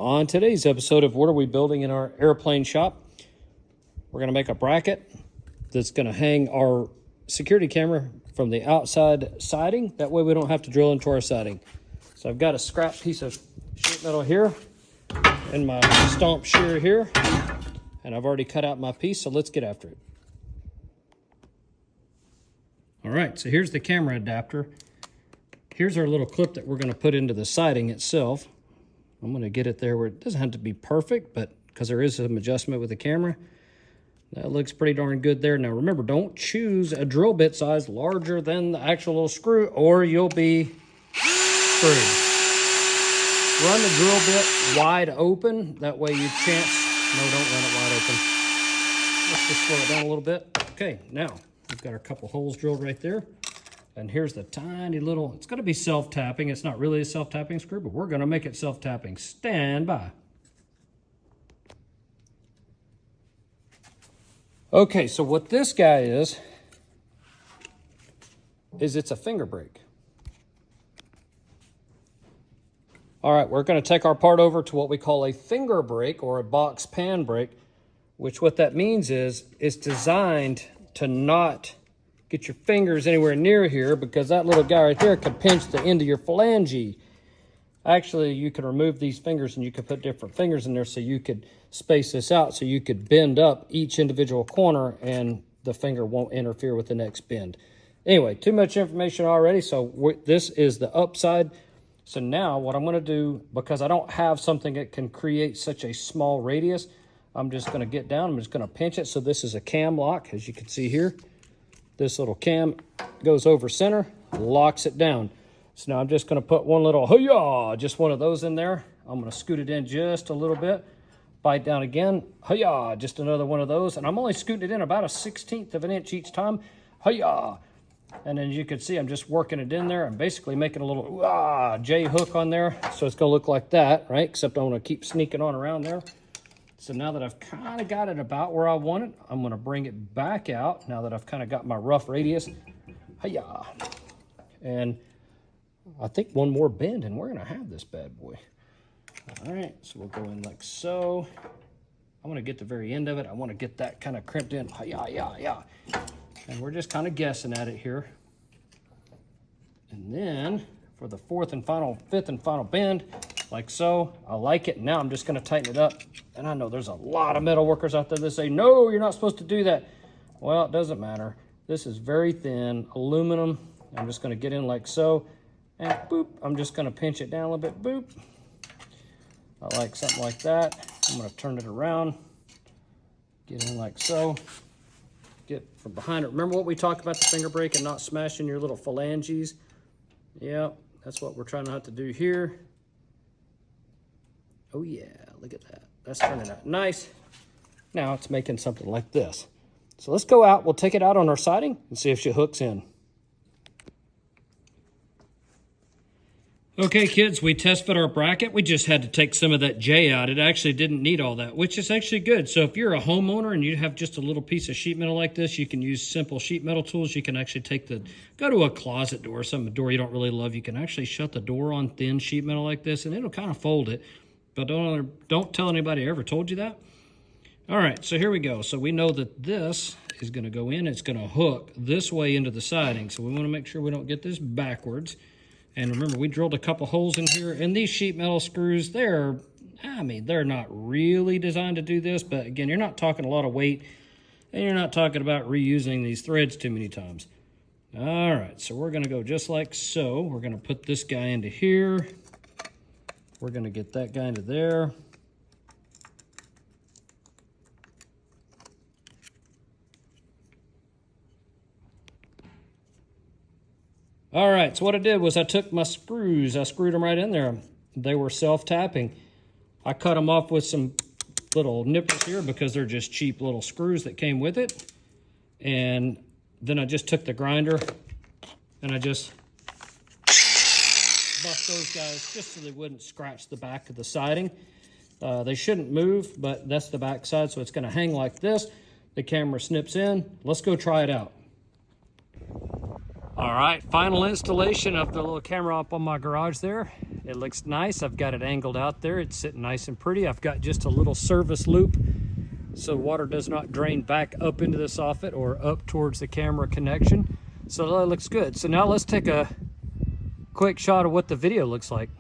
On today's episode of What Are We Building in Our Airplane Shop, we're going to make a bracket that's going to hang our security camera from the outside siding. That way we don't have to drill into our siding. So I've got a scrap piece of sheet metal here and my stomp shear here, and I've already cut out my piece, so let's get after it. All right, so here's the camera adapter. Here's our little clip that we're going to put into the siding itself. I'm going to get it there where it doesn't have to be perfect, but because there is some adjustment with the camera, that looks pretty darn good there. Now remember, don't choose a drill bit size larger than the actual little screw or you'll be screwed. Run the drill bit wide open. That way you chance, no, don't run it wide open. Let's just slow it down a little bit. Okay, now we've got our couple holes drilled right there. And here's the tiny little, it's going to be self-tapping. It's not really a self-tapping screw, but we're going to make it self-tapping. Stand by. Okay, so what this guy is it's a finger brake. All right, we're going to take our part over to what we call a finger brake or a box pan brake, which what that means is it's designed to not get your fingers anywhere near here, because that little guy right there could pinch the end of your phalange. Actually, you can remove these fingers and you could put different fingers in there so you could space this out so you could bend up each individual corner and the finger won't interfere with the next bend. Anyway, too much information already, so this is the upside. So now what I'm going to do, because I don't have something that can create such a small radius, I'm just going to get down, I'm just going to pinch it. So this is a cam lock, as you can see here. This little cam goes over center, locks it down. So now I'm just going to put one little, hi-yah, just one of those in there. I'm going to scoot it in just a little bit, bite down again, hi-yah, just another one of those. And I'm only scooting it in about 1/16 of an inch each time, hi-yah. And then you can see I'm just working it in there. I'm basically making a little J hook on there. So it's going to look like that, right? Except I want to keep sneaking on around there. So now that I've kind of got it about where I want it, I'm going to bring it back out now that I've kind of got my rough radius. Hi-yah. And I think one more bend and we're going to have this bad boy. All right, so we'll go in like so. I want to get the very end of it. I want to get that kind of crimped in. Hi-yah, yeah, yeah. And we're just kind of guessing at it here. And then for the fifth and final bend, like so. I like it. Now I'm just going to tighten it up. And I know there's a lot of metal workers out there that say, no, you're not supposed to do that. Well, it doesn't matter. This is very thin aluminum. I'm just going to get in like so. And boop, I'm just going to pinch it down a little bit. Boop. I like something like that. I'm going to turn it around. Get in like so. Get from behind it. Remember what we talked about, the finger brake and not smashing your little phalanges? Yeah, that's what we're trying not to do here. Oh yeah, look at that. That's turning out nice. Now it's making something like this. So let's go out, we'll take it out on our siding and see if she hooks in. Okay kids, we test fit our bracket. We just had to take some of that J out. It actually didn't need all that, which is actually good. So if you're a homeowner and you have just a little piece of sheet metal like this, you can use simple sheet metal tools. You can actually go to a closet door, some door you don't really love. You can actually shut the door on thin sheet metal like this and it'll kind of fold it. But don't tell anybody I ever told you that. All right, so here we go. So we know that this is going to go in. It's going to hook this way into the siding. So we want to make sure we don't get this backwards. And remember, we drilled a couple holes in here. And these sheet metal screws, they're not really designed to do this. But again, you're not talking a lot of weight. And you're not talking about reusing these threads too many times. All right, so we're going to go just like so. We're going to put this guy into here. We're going to get that guy into there. All right, so what I did was I took my screws, I screwed them right in there. They were self-tapping. I cut them off with some little nippers here because they're just cheap little screws that came with it. And then I just took the grinder and I just buff those guys just so they wouldn't scratch the back of the siding. They shouldn't move, but that's the back side, so it's going to hang like this. The camera snips in. Let's go try it out. All right, final installation of the little camera up on my garage there. It looks nice. I've got it angled out there. It's sitting nice and pretty. I've got just a little service loop so water does not drain back up into the soffit or up towards the camera connection. So that looks good. So now let's take a quick shot of what the video looks like.